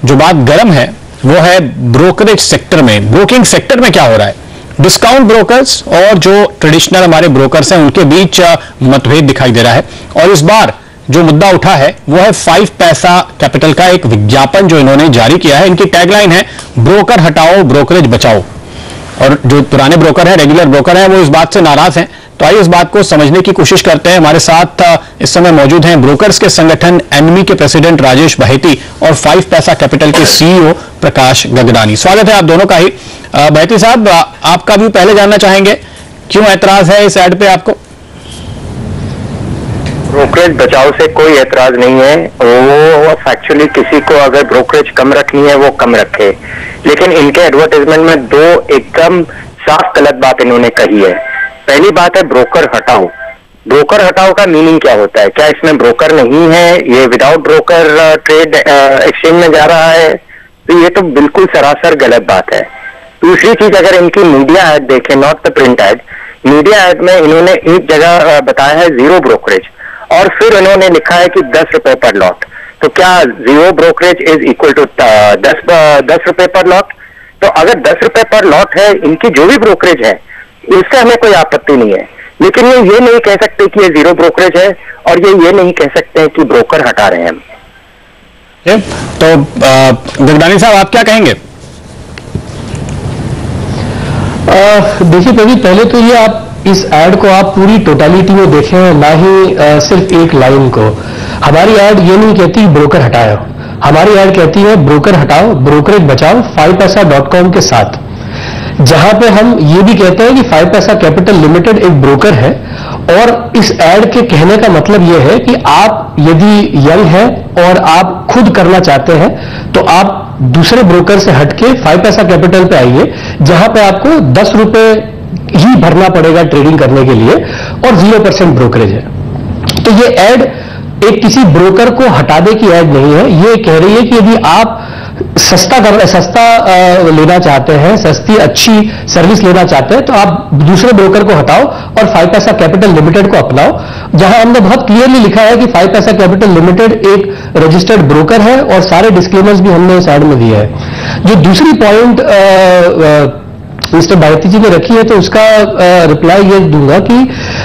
जो बात गर्म है वो है ब्रोकरेज सेक्टर में, ब्रोकिंग सेक्टर में क्या हो रहा है। डिस्काउंट ब्रोकर्स और जो ट्रेडिशनल हमारे ब्रोकर्स हैं उनके बीच मतभेद दिखाई दे रहा है। और इस बार जो मुद्दा उठा है वो है 5 पैसा कैपिटल का एक विज्ञापन जो इन्होंने जारी किया है। इनकी टैगलाइन है ब्रोकर हटाओ ब्रोकरेज बचाओ। और जो पुराने ब्रोकर हैं, रेगुलर ब्रोकर हैं, वो इस बात से नाराज हैं। तो आइए इस बात को समझने की कोशिश करते हैं। हमारे साथ इस समय मौजूद हैं ब्रोकर्स के संगठन एनमी के प्रेसिडेंट राजेश बहेती और 5 पैसा कैपिटल के सीईओ प्रकाश गगनानी। स्वागत है आप दोनों का ही। बहेती साहब, आपका भी पहले जानना चाहेंगे क्यों ऐतराज है इस ऐड पे आपको? ब्रोकरेज बचाव से कोई ऐतराज नहीं है। वो फैक्चुअली किसी को अगर ब्रोकरेज कम रखनी है वो कम रखे, लेकिन इनके एडवर्टाइजमेंट में 2 एकदम साफ गलत बात इन्होंने कही है। पहली बात है ब्रोकर हटाओ। ब्रोकर हटाओ का मीनिंग क्या होता है? क्या इसमें ब्रोकर नहीं है, ये विदाउट ब्रोकर ट्रेड एक्सचेंज में जा रहा है? तो ये तो बिल्कुल सरासर गलत बात है। दूसरी चीज, अगर इनकी मीडिया एड देखें, not the print ad, media ad में इन्होंने एक जगह बताया है 0 ब्रोकरेज और फिर इन्होंने लिखा है कि 10 रुपए पर लॉट। तो क्या 0 ब्रोकरेज इज इक्वल टू 10 रुपए पर लॉट? तो अगर 10 रुपए पर लॉट है, इनकी जो भी ब्रोकरेज है इससे हमें कोई आपत्ति नहीं है, लेकिन ये नहीं कह सकते कि ये 0 ब्रोकरेज है और ये नहीं कह सकते कि ब्रोकर हटा रहे हैं हम। तो गगनानी साहब, आप क्या कहेंगे? देखिए प्रदीप, पहले तो ये आप इस ऐड को आप पूरी टोटालिटी में देखें, ना ही सिर्फ एक लाइन को। हमारी ऐड ये नहीं कहती ब्रोकर हटाओ, हमारी ऐड कहती है ब्रोकर हटाओ ब्रोकरेज बचाओ 5paisa.com के साथ। जहां पे हम ये भी कहते हैं कि 5 पैसा कैपिटल लिमिटेड एक ब्रोकर है। और इस ऐड के कहने का मतलब यह है कि आप यदि यंग हैं और आप खुद करना चाहते हैं तो आप दूसरे ब्रोकर से हटके 5 पैसा कैपिटल पे आइए, जहां पे आपको 10 रुपए ही भरना पड़ेगा ट्रेडिंग करने के लिए और 0% ब्रोकरेज है। तो ये ऐड एक किसी ब्रोकर को हटाने की ऐड नहीं है। ये कह रही है कि यदि आप सस्ता लेना चाहते हैं, सस्ती अच्छी सर्विस लेना चाहते हैं, तो आप दूसरे ब्रोकर को हटाओ और 5 पैसा कैपिटल लिमिटेड को अपनाओ। जहां हमने बहुत क्लियरली लिखा है कि 5 पैसा कैपिटल लिमिटेड एक रजिस्टर्ड ब्रोकर है और सारे डिस्क्लेमर्स भी हमने इस ऐड में दिए हैं। जो दूसरी पॉइंट मिस्टर बहेती जी ने रखी है, तो उसका रिप्लाई ये दूंगा कि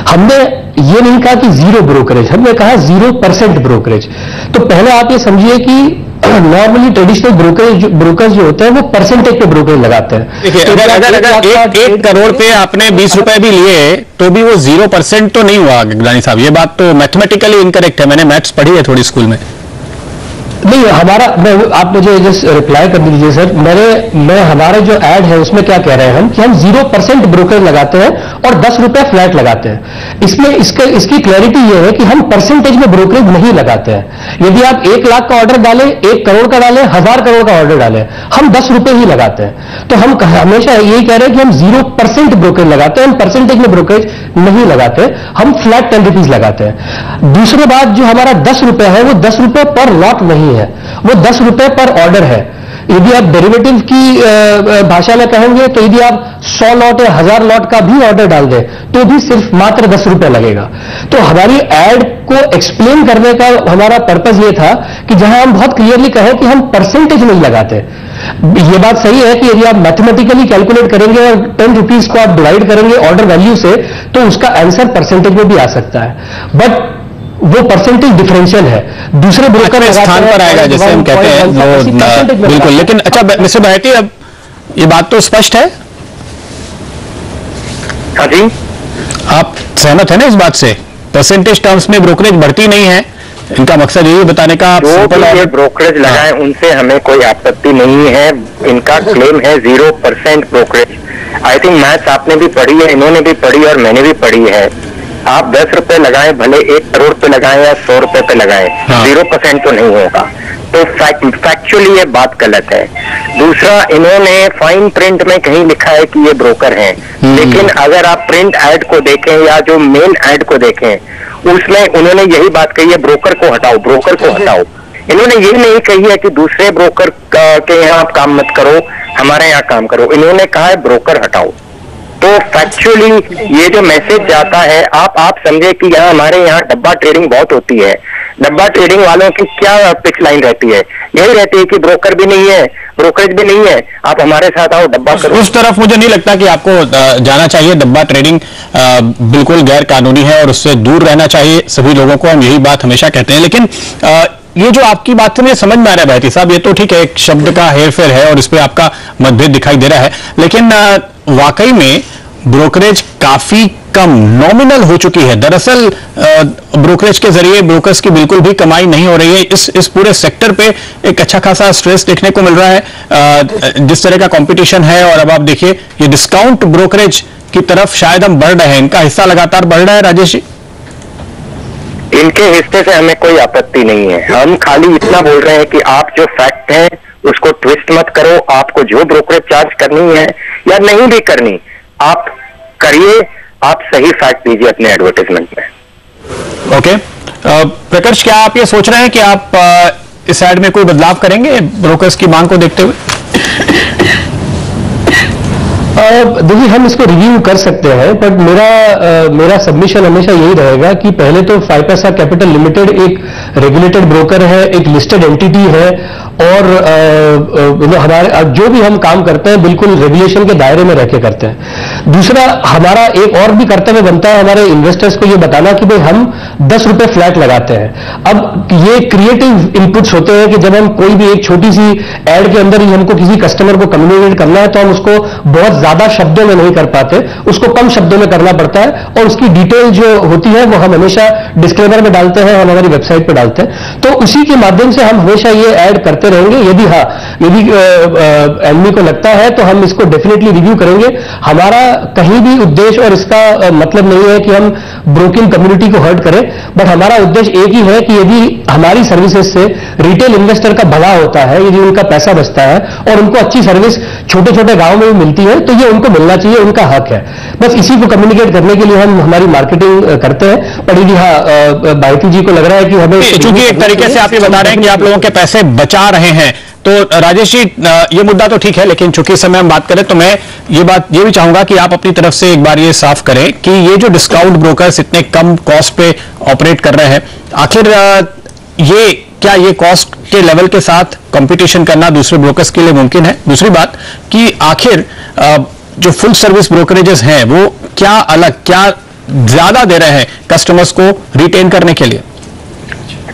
हमने ये नहीं कहा कि 0 ब्रोकरेज, हमने कहा 0% ब्रोकरेज। तो पहले आप ये समझिए कि नॉर्मली ट्रेडिशनल ब्रोकर्स जो होते हैं वो परसेंटेज पे ब्रोकरेज लगाते हैं। देखिए, अगर 1 करोड़ पे आपने 20 रुपए भी लिए तो भी वो 0% तो नहीं हुआ गगनानी साहब। ये बात तो मैथमेटिकली इनकरेक्ट है। मैंने मैथ्स पढ़ी है थोड़ी स्कूल में। नहीं, आप मुझे जस्ट रिप्लाई कर दीजिए सर। हमारे जो ऐड है उसमें क्या कह रहे हैं हम कि हम 0% ब्रोकर लगाते हैं और 10 रुपए फ्लैट लगाते हैं। इसमें इसकी क्लैरिटी ये है कि हम परसेंटेज में ब्रोकरेज नहीं लगाते हैं। यदि आप 1 लाख का ऑर्डर डालें, 1 करोड़ का डालें, 1000 करोड़ का ऑर्डर डालें, हम 10 रुपए ही लगाते हैं। तो हम हमेशा यही कह रहे हैं कि हम 0% ब्रोकरेज लगाते हैं, हम परसेंटेज में ब्रोकरेज नहीं लगाते, हम फ्लैट 10 रुपीज लगाते हैं। दूसरी बात, जो हमारा 10 रुपए है वो 10 रुपए पर लॉट नहीं है, वो 10 रुपए पर ऑर्डर है। यदि आप डेरिवेटिव की भाषा में कहेंगे तो यदि आप 100 लॉट या 1000 लॉट का भी ऑर्डर डाल दें तो भी सिर्फ मात्र 10 रुपए लगेगा। तो हमारी ऐड को एक्सप्लेन करने का हमारा पर्पज ये था कि जहां हम बहुत क्लियरली कहें कि हम परसेंटेज नहीं लगाते। ये बात सही है कि यदि आप मैथमेटिकली कैलकुलेट करेंगे और 10 रुपीज को आप डिवाइड करेंगे ऑर्डर वैल्यू से तो उसका आंसर परसेंटेज में भी आ सकता है, बट वो परसेंटेज डिफरेंशियल है। दूसरे ब्रोकर स्थान पर आएगा जैसे हम कहते हैं बिल्कुल। लेकिन अच्छा मिस्टर बहेती, अब ये बात तो स्पष्ट है। हाँ जी, आप सहमत है ना इस बात से? परसेंटेज टर्म्स में ब्रोकरेज बढ़ती नहीं है, इनका मकसद यही बताने का। जो ब्रोकरेज लगाए उनसे हमें कोई आपत्ति नहीं है। इनका क्लेम है 0% ब्रोकरेज। आई थिंक मैथ्स आपने भी पढ़ी है, इन्होंने भी पढ़ी और मैंने भी पढ़ी है। आप 10 रुपए लगाएं, भले 1 करोड़ पे लगाएं या 100 रुपए पे लगाएं, 0% तो नहीं होगा। तो फैक्चुअली ये बात गलत है। दूसरा, इन्होंने फाइन प्रिंट में कहीं लिखा है कि ये ब्रोकर हैं, लेकिन अगर आप प्रिंट ऐड को देखें या जो मेन ऐड को देखें उसमें उन्होंने यही बात कही है, ब्रोकर को हटाओ, ब्रोकर को हटाओ। इन्होंने ये नहीं कही है कि दूसरे ब्रोकर के यहाँ आप काम मत करो, हमारे यहाँ काम करो। इन्होंने कहा है ब्रोकर हटाओ। तो फैक्चुअली ये जो मैसेज जाता है, आप समझे कि यहाँ हमारे यहाँ डब्बा ट्रेडिंग बहुत होती है। डब्बा ट्रेडिंग वालों की क्या फिक्स लाइन रहती है? यही रहती है कि ब्रोकर भी नहीं है, ब्रोकरेज भी नहीं है, आप हमारे साथ आओ, डब्बा करो। उस तरफ मुझे नहीं लगता कि आपको जाना चाहिए। डब्बा ट्रेडिंग बिल्कुल गैर कानूनी है और उससे दूर रहना चाहिए सभी लोगों को, हम यही बात हमेशा कहते हैं। लेकिन ये जो आपकी बात से मुझे समझ में आ रहा है भाटी साहब, ये तो ठीक है, एक शब्द का हेरफेर है और इस पे आपका मतभेद दिखाई दे रहा है, लेकिन वाकई में ब्रोकरेज काफी कम नॉमिनल हो चुकी है। दरअसल ब्रोकरेज के जरिए ब्रोकर्स की बिल्कुल भी कमाई नहीं हो रही है। इस पूरे सेक्टर पे एक अच्छा खासा स्ट्रेस देखने को मिल रहा है जिस तरह का कंपटीशन है। और अब आप देखिए ये डिस्काउंट ब्रोकरेज की तरफ शायद हम बढ़ रहे हैं, इनका हिस्सा लगातार बढ़ रहा है। राजेश जी, इनके हिस्से से हमें कोई आपत्ति नहीं है, हम खाली इतना बोल रहे हैं कि आप जो फैक्ट है उसको ट्विस्ट मत करो। आपको जो ब्रोकरेज चार्ज करनी है या नहीं भी करनी, आप करिए, आप सही फैक्ट दीजिए अपने एडवर्टाइजमेंट में। ओके प्रकाश, क्या आप ये सोच रहे हैं कि आप इस एड में कोई बदलाव करेंगे ब्रोकर्स की मांग को देखते हुए? देखिए, हम इसको रिव्यू कर सकते हैं, बट मेरा सबमिशन हमेशा यही रहेगा कि पहले तो 5 पैसा कैपिटल लिमिटेड एक रेगुलेटेड ब्रोकर है, एक लिस्टेड एंटिटी है, और हमारे जो भी हम काम करते हैं बिल्कुल रेगुलेशन के दायरे में रह के करते हैं। दूसरा, हमारा एक और भी कर्तव्य बनता है हमारे इन्वेस्टर्स को ये बताना कि भाई हम 10 रुपए फ्लैट लगाते हैं। अब ये क्रिएटिव इनपुट्स होते हैं कि जब हम कोई भी एक छोटी सी एड के अंदर ही हमको किसी कस्टमर को कम्युनिकेट करना है तो हम उसको बहुत ज्यादा शब्दों में नहीं कर पाते, उसको कम शब्दों में करना पड़ता है, और उसकी डिटेल जो होती है वो हम हमेशा डिस्क्लेमर में डालते हैं, हम हमारी वेबसाइट पर डालते हैं। तो उसी के माध्यम से हम हमेशा ये ऐड करते रहेंगे। यदि एडमी को लगता है तो हम इसको डेफिनेटली रिव्यू करेंगे। हमारा कहीं भी उद्देश्य और इसका मतलब नहीं है कि हम ब्रोकिंग कम्युनिटी को हर्ट करें, बट हमारा उद्देश्य एक ही है कि यदि हमारी सर्विसेज से रिटेल इन्वेस्टर का भला होता है, यदि उनका पैसा बचता है और उनको अच्छी सर्विस छोटे छोटे गांव में भी मिलती है तो ये उनको मिलना चाहिए, उनका हक है। बस इसी को कम्युनिकेट करने के लिए हम हमारी मार्केटिंग करते हैं। पर यदि भाटी जी को लग रहा है कि हमें, चूंकि एक तरीके से आप ये बता रहे हैं कि आप लोगों के पैसे बचा रहे हैं, तो राजेश जी ये मुद्दा तो ठीक है, लेकिन चूंकि इस समय हम बात करें तो मैं ये भी चाहूंगा कि आप अपनी तरफ से एक बार ये साफ करें कि ये जो डिस्काउंट ब्रोकर्स इतने कम कॉस्ट पे ऑपरेट कर रहे हैं, आखिर क्या ये कॉस्ट के लेवल के साथ कंपटीशन करना दूसरे ब्रोकर्स के लिए मुमकिन है? दूसरी बात कि आखिर जो फुल सर्विस ब्रोकरेजेस हैं वो क्या ज्यादा दे रहे हैं कस्टमर्स को रिटेन करने के लिए?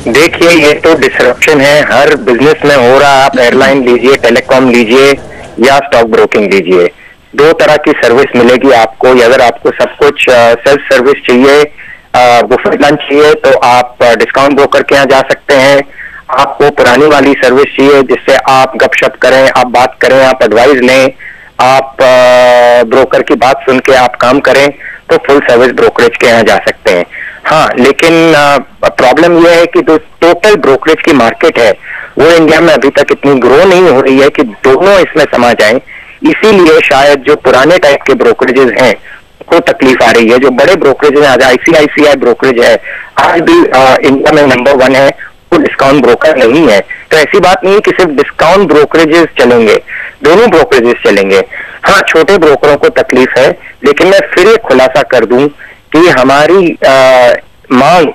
देखिए, ये तो डिसरप्शन है, हर बिजनेस में हो रहा है। आप एयरलाइन लीजिए, टेलीकॉम लीजिए या स्टॉक ब्रोकिंग लीजिए, 2 तरह की सर्विस मिलेगी आपको। अगर आपको सब कुछ सेल्फ सर्विस चाहिए, बुफेट लंच चाहिए, तो आप डिस्काउंट ब्रोकर के यहाँ जा सकते हैं। आपको पुरानी वाली सर्विस चाहिए जिससे आप गपशप करें, आप बात करें, आप एडवाइस लें, आप ब्रोकर की बात सुन के आप काम करें, तो फुल सर्विस ब्रोकरेज के यहाँ जा सकते हैं। हाँ, लेकिन प्रॉब्लम यह है कि जो टोटल ब्रोकरेज की मार्केट है वो इंडिया में अभी तक इतनी ग्रो नहीं हो रही है कि दोनों इसमें समा जाएं। इसीलिए शायद जो पुराने टाइप के ब्रोकरेजेस हैं को तकलीफ आ रही है। जो बड़े ब्रोकरेज हैं, आज ICICI ब्रोकरेज है, आज भी इंडिया में नंबर 1 है, वो डिस्काउंट ब्रोकर नहीं है। तो ऐसी बात नहीं है कि सिर्फ डिस्काउंट ब्रोकरेजेस चलेंगे, दोनों ब्रोकरेजेस चलेंगे। हाँ, छोटे ब्रोकरों को तकलीफ है, लेकिन मैं फिर एक खुलासा कर दूं कि हमारी मांग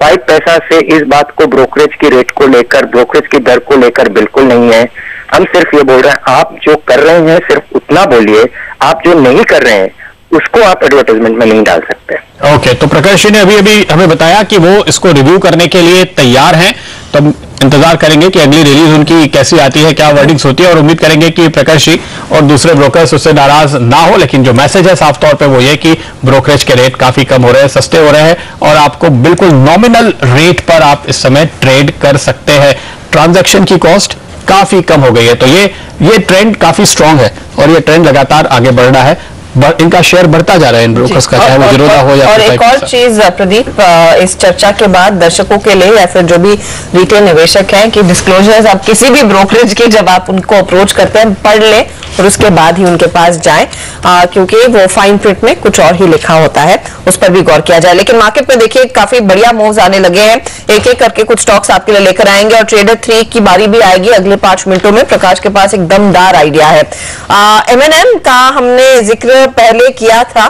5 पैसा से इस बात को ब्रोकरेज की रेट को लेकर, ब्रोकरेज की दर को लेकर बिल्कुल नहीं है। हम सिर्फ ये बोल रहे हैं, आप जो कर रहे हैं सिर्फ उतना बोलिए, आप जो नहीं कर रहे हैं उसको आप एडवर्टाइजमेंट में नहीं डाल सकते। ओके, तो प्रकाश जी ने अभी हमें बताया कि वो इसको रिव्यू करने के लिए तैयार हैं, तो हम इंतजार करेंगे कि अगली रिलीज उनकी कैसी आती है, क्या वर्डिंग्स होती है, और उम्मीद करेंगे कि प्रकाश जी और दूसरे ब्रोकर्स उससे नाराज ना हो। लेकिन जो मैसेज है साफ तौर पे वो ये कि ब्रोकरेज के रेट काफी कम हो रहे हैं, सस्ते हो रहे हैं, और आपको बिल्कुल नॉमिनल रेट पर आप इस समय ट्रेड कर सकते हैं। ट्रांजैक्शन की कॉस्ट काफी कम हो गई है, तो ये ट्रेंड काफी स्ट्रांग है और ये ट्रेंड लगातार आगे बढ़ रहा है। इनका शेयर बढ़ता जा रहा है इन ब्रोकर्स का, चाहे वो जीरोधा हो या। और एक और चीज प्रदीप, इस चर्चा के बाद दर्शकों के लिए या फिर जो भी रिटेल निवेशक हैं कि डिस्क्लोजर्स आप किसी भी ब्रोकरेज के जब आप उनको अप्रोच करते हैं पढ़ लें, और उसके बाद ही उनके पास जाएं, क्योंकि वो फाइन प्रिंट में कुछ और ही लिखा होता है, उस पर भी गौर किया जाए। लेकिन मार्केट में देखिए काफी बढ़िया मूव्स आने लगे हैं, एक एक करके कुछ स्टॉक्स आपके लिए लेकर आएंगे और ट्रेडर 3 की बारी भी आएगी अगले 5 मिनटों में। प्रकाश के पास एक दमदार आइडिया है। M&M का हमने जिक्र पहले किया था।